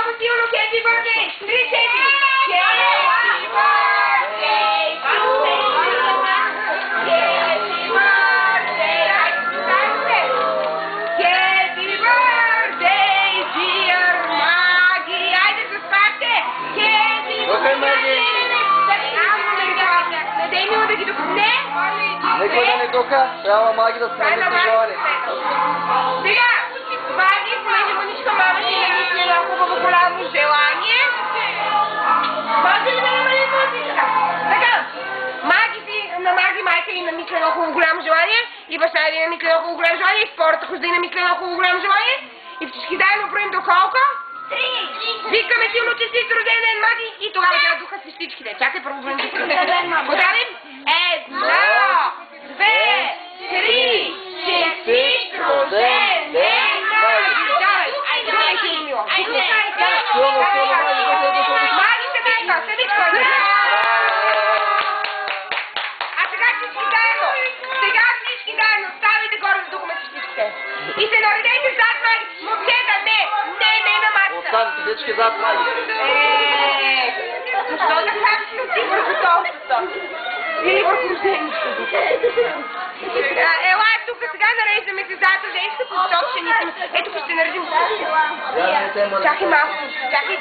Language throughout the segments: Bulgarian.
Много силно happy birthday! 3-4! Happy birthday to you! Happy birthday! Happy birthday, dear Maggie! Айде се спасте! Happy birthday! Не дай мило да ги допусне! Никой да не духа, трябва Маги да сме пожелали. Сега, Маги, понеже мъничка мама ти не мисли едно хубаво голямо желание. Може ли да намалим музика? Така, на Маги майка и намисля едно хубаво голямо желание, и баща ви намисля едно хубаво голямо желание, и втората хожда и намисля едно хубаво голямо желание, и всички заедно броим до колко? 3! Викаме силно честит рожден ден, Маги, и тогава тя духа с всичките. Чакай, първо броим до всичките. Подавим? 1, 2, 3, честит рожден ден, Маги! Айде, айде, мило! Маги, седичко! А сега всички заедно, ставайте горе да духаме честичките. И се наредете зад Маги! Момчета, не на мачта! Останете всички зад Маги. Защо да хапчим ти върху толкова? Или върху рождението? Ела, тук сега нареждаме се зад рождението, защото ще нисим. Ето ще наредим. Чакай малко, чакай.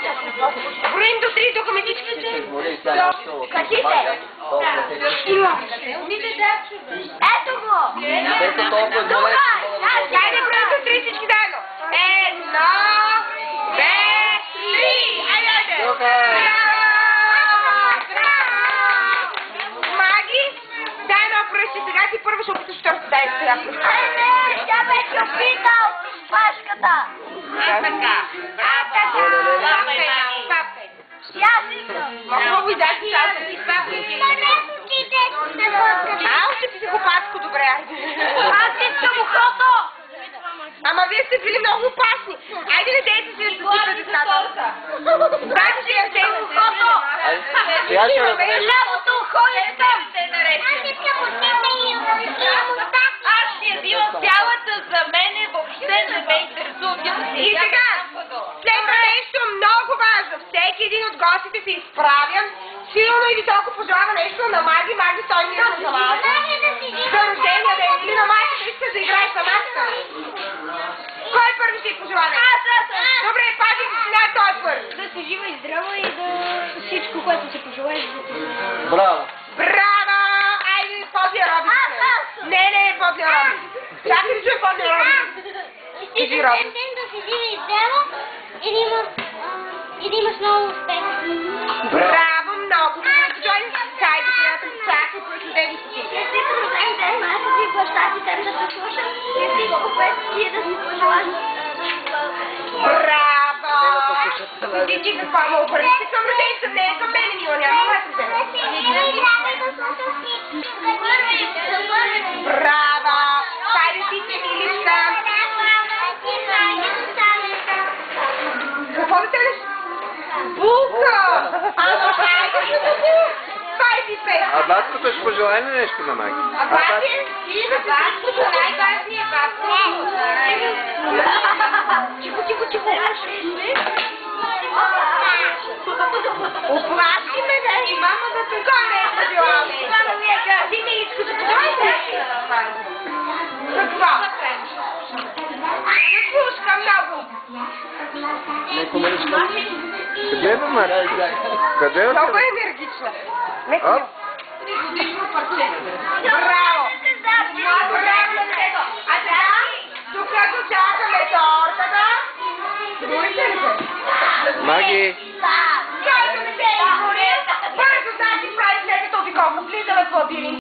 Броим до 3, духаме всички. Качите. Ето го! Хайде, броим до 3 всички заедно. 1, 2, 3. Айде! Сега ти първо ще опиташ втората, дай сега. Не, тя вече опитал пашката. Папкай. Хубаво и дай си шалта си папкай. Още ти си хопаско, добре. Аз искам ухото. Ама вие сте били много опасни. Айде не дейте си да стипа децата. Дайте си я взема ухото. Сега ще разбереш. Лявото ухо искам. Аз ще я била цялата, за мене въобще не ме интересува. И сега, следва нещо много важно. Всеки един от гостите се изправя, силно и високо пожелава нещо на Маги. Маги, той ми е за малко. За рождения ден или на майка да искаш да играеш на маска. Кой първи ще пожела нещо? Добре, пази, той е първи. Да си жива и здрава и да всичко, което си пожелаеш. Браво! Браво! Айде, подия робите. Не, подия робите. Чакай ли чуй подия робите? Искаш ден да си жива и здрава и да имаш много успех. Браво, много! Джойн, хайде, приятел, чакай, прочудени си. Честит рожден ден, майка ти, баща ти, теб да те слушам и всичко, което ти да си пожелаш. Браво! Ти какво му обърнете към роденица? Не е към мене, мила, няма мати. Браво! Хайде си се, миличка! Какво да телеш? Булка! А баткото ще пожелай ли нещо на Маги? А бати? Баткото най-важният батко. Тихо. Оплаши ме, да и мама да те горе е пожелала. Ти миличко, да подойде. Какво? Слушка много. Неко миличка. Къде е Маги? Къде е? Много енергична. Браво! Браво на детето! А сега, докато чакаме тортата, горите ли се? Маги! Как да не се изгорят? Бързо, да си прави след като обиколка. Влизаме в лабиринт.